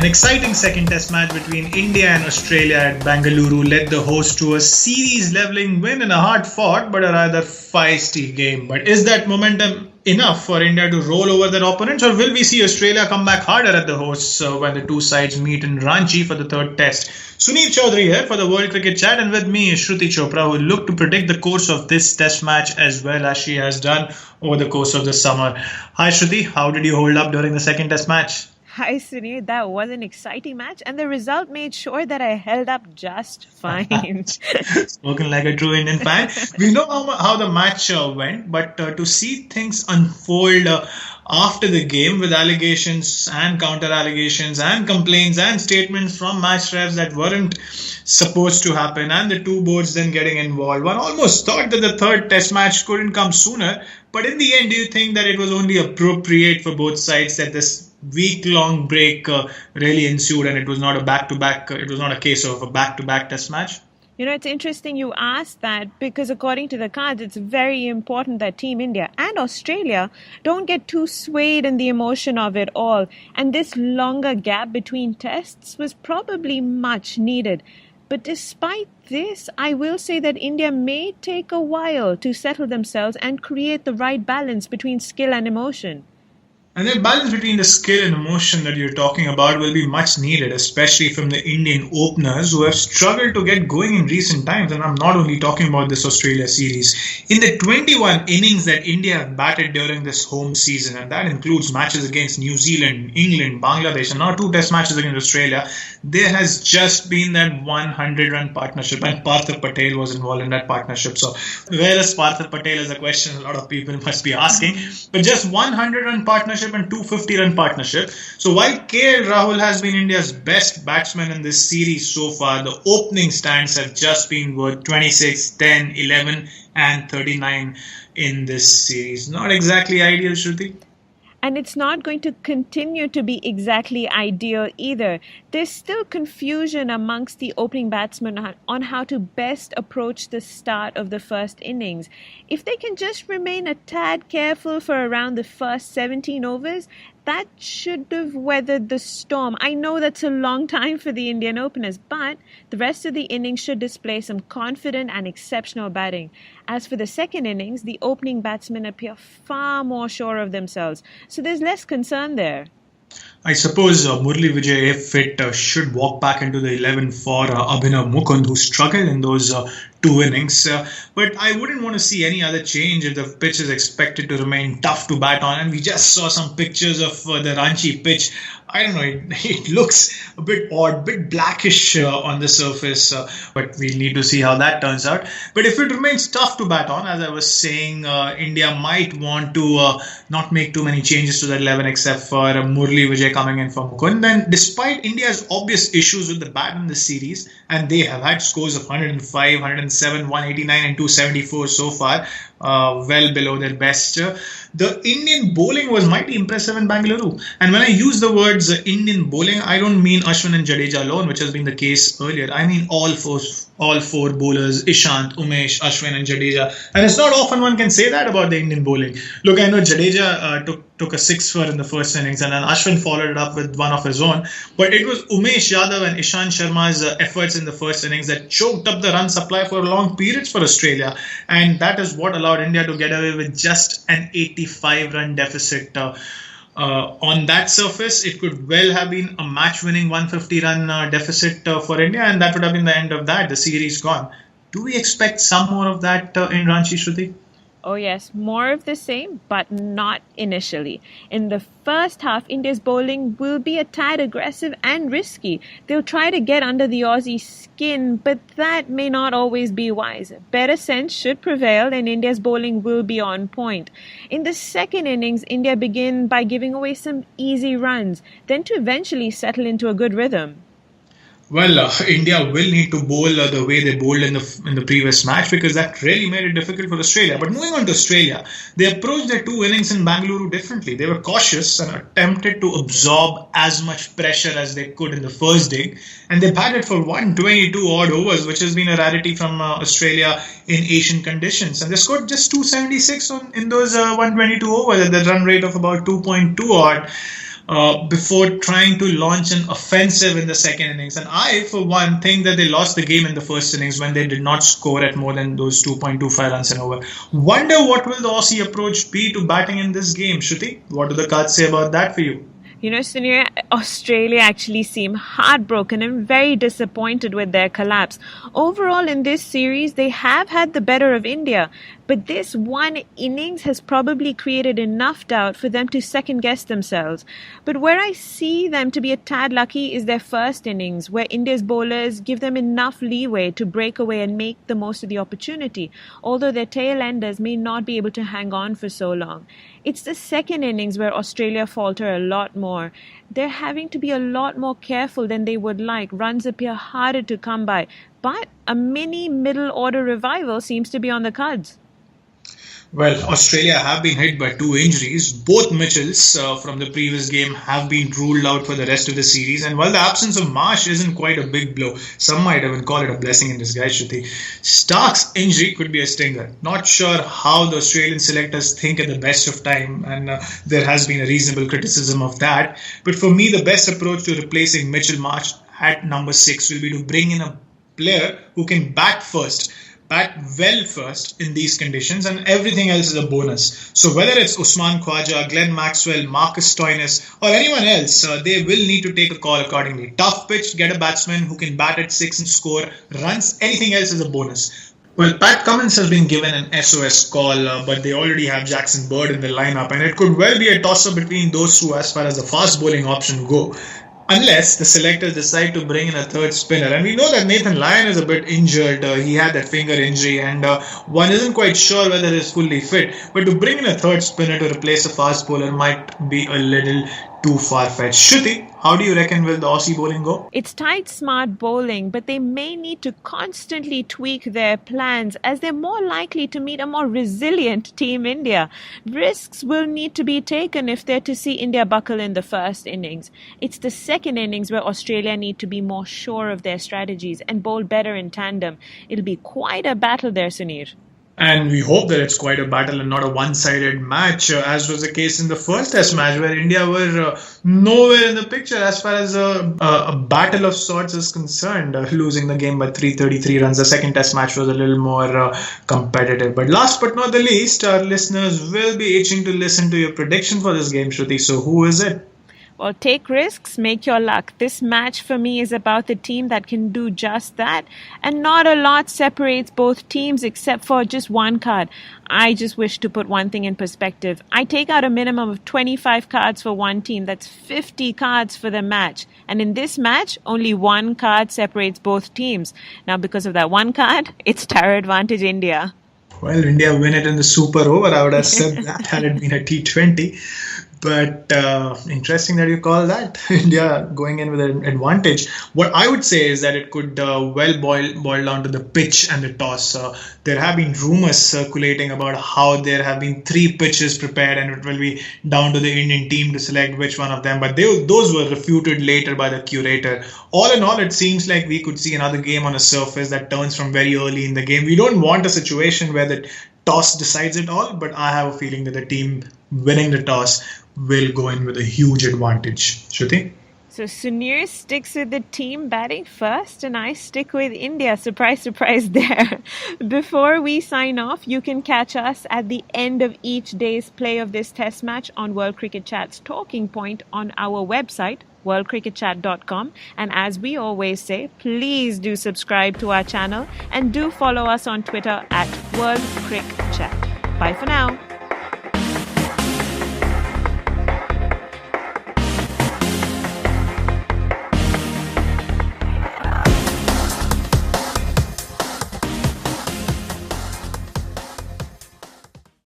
An exciting second test match between India and Australia at Bengaluru led the hosts to a series-leveling win in a hard-fought but a rather feisty game. But is that momentum enough for India to roll over their opponents, or will we see Australia come back harder at the hosts when the two sides meet in Ranchi for the third test? Suneer Chowdhary here for the World Cricket Chat, and with me is Shruti Chopra, who will look to predict the course of this test match as well as she has done over the course of the summer. Hi Shruti, how did you hold up during the second test match? Hi, Suneer. That was an exciting match, and the result made sure that I held up just fine. Spoken like a true Indian fan. We know how the match went, but to see things unfold after the game with allegations and counter allegations and complaints and statements from match refs that weren't supposed to happen, and the two boards then getting involved, one almost thought that the third test match couldn't come sooner. But in the end, do you think that it was only appropriate for both sides that this week-long break really ensued, and it was not a back-to-back, it was not a case of a back-to-back test match? You know, it's interesting you asked that because according to the cards, it's very important that Team India and Australia don't get too swayed in the emotion of it all. And this longer gap between tests was probably much needed. But despite this, I will say that India may take a while to settle themselves and create the right balance between skill and emotion. And the balance between the skill and emotion that you're talking about will be much needed, especially from the Indian openers who have struggled to get going in recent times. And I'm not only talking about this Australia series. In the 21 innings that India have batted during this home season, and that includes matches against New Zealand, England, Bangladesh, and now two test matches against Australia, there has just been that 100-run partnership, and Partha Patel was involved in that partnership. So where is Partha Patel is a question a lot of people must be asking. But just 100-run partnership and 250-run partnership. So while KL Rahul has been India's best batsman in this series so far, the opening stands have just been worth 26, 10, 11 and 39 in this series. Not exactly ideal, Shruti. And it's not going to continue to be exactly ideal either. There's still confusion amongst the opening batsmen on how to best approach the start of the first innings. If they can just remain a tad careful for around the first 17 overs, that should have weathered the storm. I know that's a long time for the Indian openers, but the rest of the innings should display some confident and exceptional batting. As for the second innings, the opening batsmen appear far more sure of themselves, so there's less concern there. I suppose Murli Vijay, if fit, should walk back into the 11 for Abhinav Mukund, who struggled in those two innings. But I wouldn't want to see any other change if the pitch is expected to remain tough to bat on. And we just saw some pictures of the Ranchi pitch. I don't know, it looks a bit odd, a bit blackish on the surface, but we'll need to see how that turns out. But if it remains tough to bat on, as I was saying, India might want to not make too many changes to that 11 except for Murli Vijay coming in for Mukund. Then despite India's obvious issues with the bat in the series, and they have had scores of 105, 107, 189 and 274 so far, well below their best. The Indian bowling was mighty impressive in Bengaluru. And when I use the words Indian bowling, I don't mean Ashwin and Jadeja alone, which has been the case earlier. I mean all four bowlers, Ishant, Umesh, Ashwin and Jadeja. And it's not often one can say that about the Indian bowling. Look, I know Jadeja took a 6-for in the first innings, and then Ashwin followed it up with one of his own. But it was Umesh Yadav and Ishant Sharma's efforts in the first innings that choked up the run supply for long periods for Australia. And that is what allowed India to get away with just an 85-run deficit. On that surface, it could well have been a match-winning 150-run deficit for India, and that would have been the end of that. The series gone. Do we expect some more of that in Ranchi, Shruti? Oh yes, more of the same, but not initially. In the first half, India's bowling will be a tad aggressive and risky. They'll try to get under the Aussie skin, but that may not always be wise. Better sense should prevail and India's bowling will be on point. In the second innings, India begin by giving away some easy runs, then to eventually settle into a good rhythm. Well, India will need to bowl the way they bowled in the previous match, because that really made it difficult for Australia. But moving on to Australia, they approached their two innings in Bengaluru differently. They were cautious and attempted to absorb as much pressure as they could in the first day. And they batted for 122 odd overs, which has been a rarity from Australia in Asian conditions. And they scored just 276 in those 122 overs at the run rate of about 2.2 odd. before trying to launch an offensive in the second innings. And I, for one, think that they lost the game in the first innings when they did not score at more than those 2.25 runs an over. Wonder what will the Aussie approach be to batting in this game, Shruti? What do the cards say about that for you? You know, Suneer, Australia actually seem heartbroken and very disappointed with their collapse. Overall, in this series, they have had the better of India, but this one innings has probably created enough doubt for them to second guess themselves. But where I see them to be a tad lucky is their first innings, where India's bowlers give them enough leeway to break away and make the most of the opportunity, although their tail enders may not be able to hang on for so long. It's the second innings where Australia falter a lot more. They're having to be a lot more careful than they would like. Runs appear harder to come by. But a mini middle order revival seems to be on the cards. Well, Australia have been hit by two injuries. Both Mitchells from the previous game have been ruled out for the rest of the series. And while the absence of Marsh isn't quite a big blow, some might even call it a blessing in disguise, Shruti. Stark's injury could be a stinger. Not sure how the Australian selectors think at the best of time, and there has been a reasonable criticism of that. But for me, the best approach to replacing Mitchell Marsh at number 6 will be to bring in a player who can bat well first in these conditions, and everything else is a bonus. So whether it's Usman Khwaja, Glenn Maxwell, Marcus Stoinis, or anyone else, they will need to take a call accordingly. Tough pitch, get a batsman who can bat at 6 and score runs. Anything else is a bonus. Well, Pat Cummins has been given an SOS call, but they already have Jackson Bird in the lineup, and it could well be a toss-up between those two as far as the fast bowling option go. Unless the selectors decide to bring in a third spinner. And we know that Nathan Lyon is a bit injured. He had that finger injury, and one isn't quite sure whether he's fully fit. But to bring in a third spinner to replace a fast bowler might be a little too far-fetched. Shruti, how do you reckon will the Aussie bowling go? It's tight, smart bowling, but they may need to constantly tweak their plans as they're more likely to meet a more resilient Team India. Risks will need to be taken if they're to see India buckle in the first innings. It's the second innings where Australia need to be more sure of their strategies and bowl better in tandem. It'll be quite a battle there, Suneer. And we hope that it's quite a battle and not a one-sided match, as was the case in the first Test match, where India were nowhere in the picture as far as a battle of sorts is concerned, losing the game by 333 runs. The second Test match was a little more competitive. But last but not the least, our listeners will be itching to listen to your prediction for this game, Shruti. So who is it? Well, take risks, make your luck. This match for me is about the team that can do just that. And not a lot separates both teams except for just one card. I just wish to put one thing in perspective. I take out a minimum of 25 cards for one team. That's 50 cards for the match. And in this match, only one card separates both teams. Now, because of that one card, it's Tara advantage India. Well, India win it in the super over. I would have said that had it been a T20. But interesting that you call that India going in with an advantage. What I would say is that it could boil down to the pitch and the toss. There have been rumors circulating about how there have been 3 pitches prepared and it will be down to the Indian team to select which one of them. But those were refuted later by the curator. All in all, it seems like we could see another game on a surface that turns from very early in the game. We don't want a situation where the toss decides it all, but I have a feeling that the team winning the toss will go in with a huge advantage. Shruti? So Suneer sticks with the team batting first and I stick with India. Surprise, surprise there. Before we sign off, you can catch us at the end of each day's play of this test match on World Cricket Chat's Talking Point on our website, worldcricketchat.com. And as we always say, please do subscribe to our channel and do follow us on Twitter at World Cricket Chat. Bye for now.